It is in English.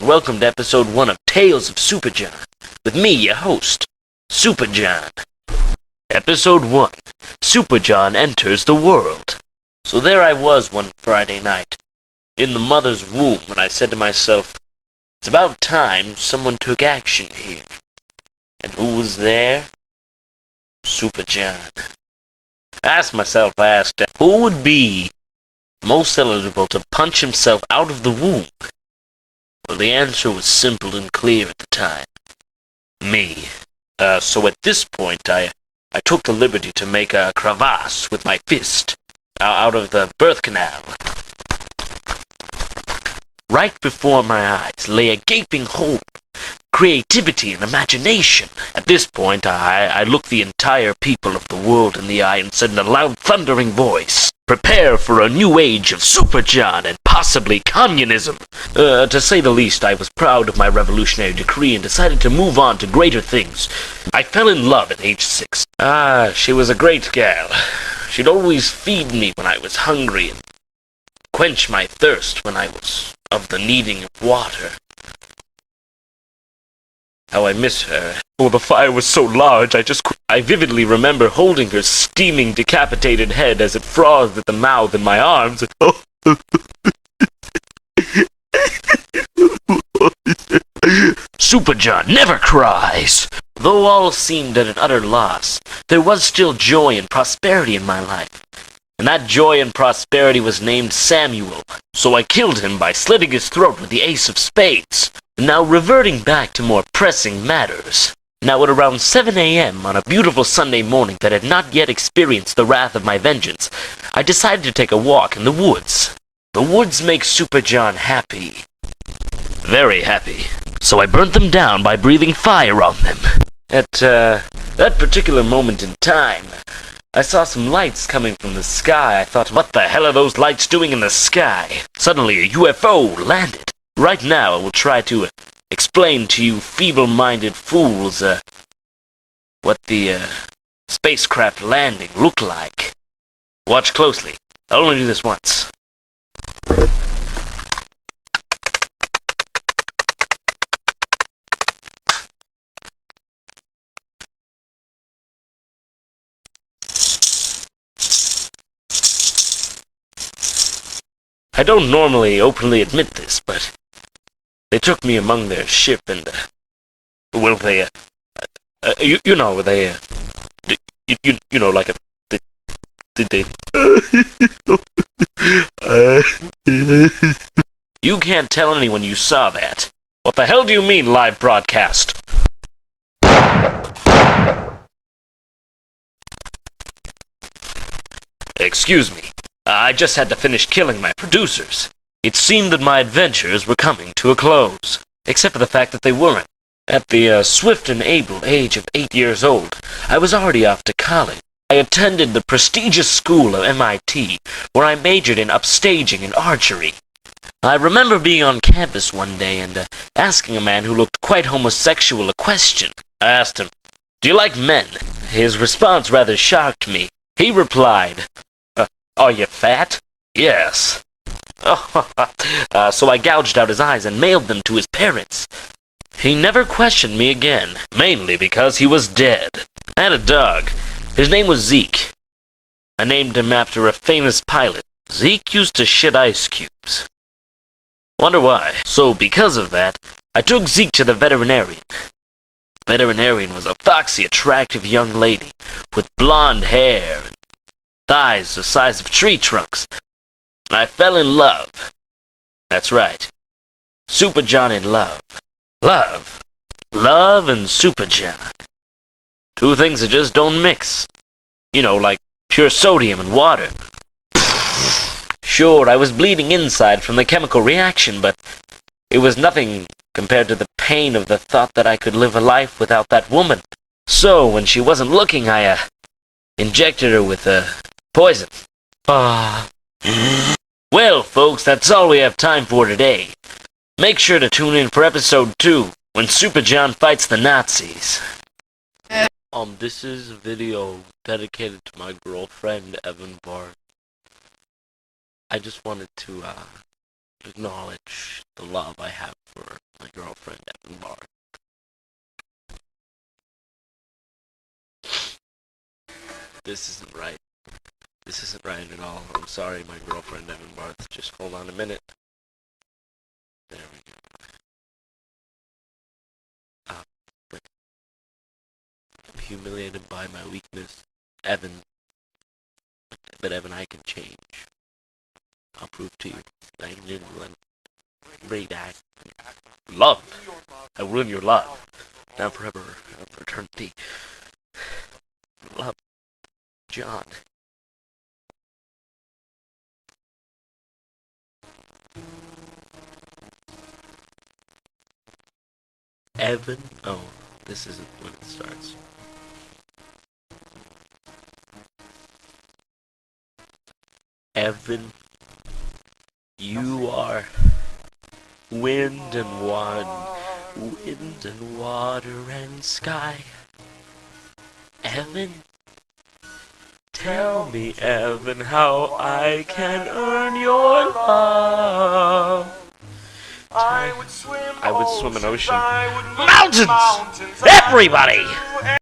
welcome to episode 1 of Tales of Superjon, with me, your host, Superjon. Episode 1, Superjon Enters the World. So there I was one Friday night, in the mother's womb, and I said to myself, it's about time someone took action here. And who was there? Superjon. I asked, who would be most eligible to punch himself out of the womb? Well, the answer was simple and clear at the time. Me. So at this point, I took the liberty to make a crevasse with my fist out of the birth canal. Right before my eyes lay a gaping hole. Creativity and imagination. At this point, I looked the entire people of the world in the eye and said in a loud, thundering voice, prepare for a new age of Superjon and possibly communism. To say the least, I was proud of my revolutionary decree and decided to move on to greater things. I fell in love at age 6. She was a great gal. She'd always feed me when I was hungry and quench my thirst when I was of the needing of water. How I miss her. Oh, the fire was so large, I vividly remember holding her steaming, decapitated head as it frothed at the mouth in my arms. Superjon never cries! Though all seemed at an utter loss, there was still joy and prosperity in my life. And that joy and prosperity was named Samuel, so I killed him by slitting his throat with the ace of spades. Now, reverting back to more pressing matters. Now, at around 7 a.m. on a beautiful Sunday morning that had not yet experienced the wrath of my vengeance, I decided to take a walk in the woods. The woods make Superjon happy. Very happy. So I burnt them down by breathing fire on them. At that particular moment in time, I saw some lights coming from the sky. I thought, what the hell are those lights doing in the sky? Suddenly, a UFO landed. Right now, I will try to explain to you feeble-minded fools what the spacecraft landing looked like. Watch closely. I'll only do this once. I don't normally openly admit this, but they took me among their ship and, well, they, you know, they, you know, like they, you can't tell anyone you saw that. What the hell do you mean, live broadcast? Excuse me. I just had to finish killing my producers. It seemed that my adventures were coming to a close, except for the fact that they weren't. At the swift and able age of 8 years old, I was already off to college. I attended the prestigious school of MIT, where I majored in upstaging and archery. I remember being on campus one day and asking a man who looked quite homosexual a question. I asked him, do you like men? His response rather shocked me. He replied, are you fat? Yes. So I gouged out his eyes and mailed them to his parents. He never questioned me again, mainly because he was dead. I had a dog. His name was Zeke. I named him after a famous pilot. Zeke used to shit ice cubes. Wonder why. So because of that, I took Zeke to the veterinarian. The veterinarian was a foxy, attractive young lady with blonde hair and thighs the size of tree trunks. I fell in love. That's right. Superjon in love. Love. Love and Superjon. Two things that just don't mix. You know, like pure sodium and water. Sure, I was bleeding inside from the chemical reaction, but it was nothing compared to the pain of the thought that I could live a life without that woman. So, when she wasn't looking, I, injected her with, poison. Well, folks, that's all we have time for today. Make sure to tune in for episode 2, when Superjon fights the Nazis. This is a video dedicated to my girlfriend, Evan Bart. I just wanted to, acknowledge the love I have for my girlfriend, Evan Barth. This isn't right. This isn't right at all. I'm sorry, my girlfriend, Evan Barth. Just hold on a minute. There we go. I'm humiliated by my weakness, Evan. But Evan, I can change. I'll prove to you that I can bring back love. I will ruin your love. Now forever, for eternity. Love, John. Evan. Oh, this isn't when it starts. Evan, you are wind and water and sky. Evan, tell me, Evan, how I can earn your love. I would swim an ocean. Mountains! Everybody!